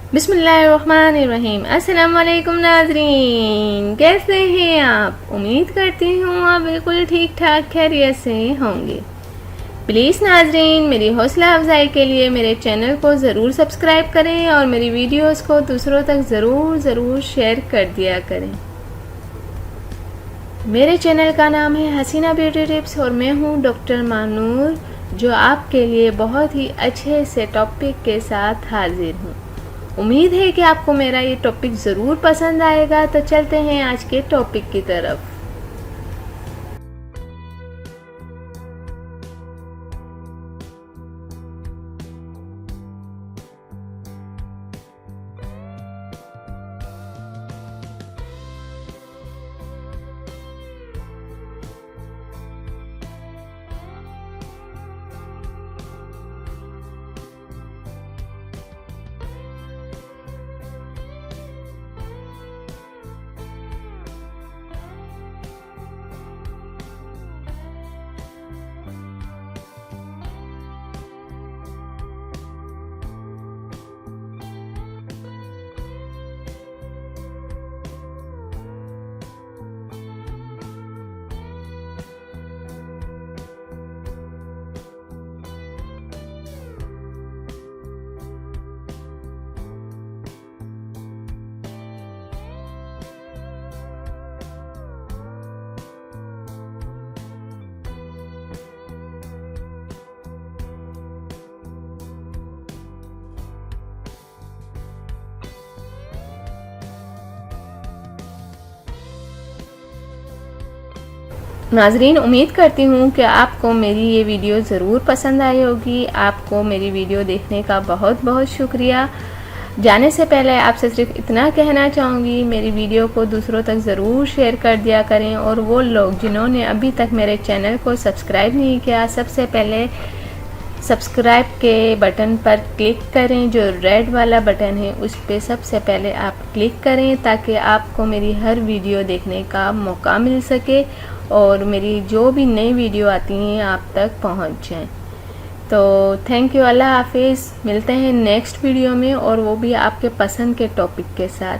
बिस्मिल्लाहिर्रहमानिर्रहीम। अस्सलाम वालेकुम नाज़रीन, कैसे हैं आप? उम्मीद करती हूँ आप बिल्कुल ठीक ठाक खैरियत से होंगे। प्लीज़ नाज़रीन, मेरी हौसला अफजाई के लिए मेरे चैनल को ज़रूर सब्सक्राइब करें और मेरी वीडियोस को दूसरों तक ज़रूर शेयर कर दिया करें। मेरे चैनल का नाम है हसीना ब्यूटी टिप्स और मैं हूँ डॉक्टर मानूर, जो आपके लिए बहुत ही अच्छे से टॉपिक के साथ हाजिर हूँ। उम्मीद है कि आपको मेरा ये टॉपिक ज़रूर पसंद आएगा। तो चलते हैं आज के टॉपिक की तरफ। नाजरीन, उम्मीद करती हूँ कि आपको मेरी ये वीडियो ज़रूर पसंद आई होगी। आपको मेरी वीडियो देखने का बहुत बहुत शुक्रिया। जाने से पहले आपसे सिर्फ इतना कहना चाहूँगी, मेरी वीडियो को दूसरों तक ज़रूर शेयर कर दिया करें। और वो लोग जिन्होंने अभी तक मेरे चैनल को सब्सक्राइब नहीं किया, सबसे पहले सब्सक्राइब के बटन पर क्लिक करें। जो रेड वाला बटन है उस पर सबसे पहले आप क्लिक करें, ताकि आपको मेरी हर वीडियो देखने का मौका मिल सके और मेरी जो भी नई वीडियो आती हैं आप तक पहुंच जाएं। तो थैंक यू, अल्लाह हाफिज़। मिलते हैं नेक्स्ट वीडियो में, और वो भी आपके पसंद के टॉपिक के साथ।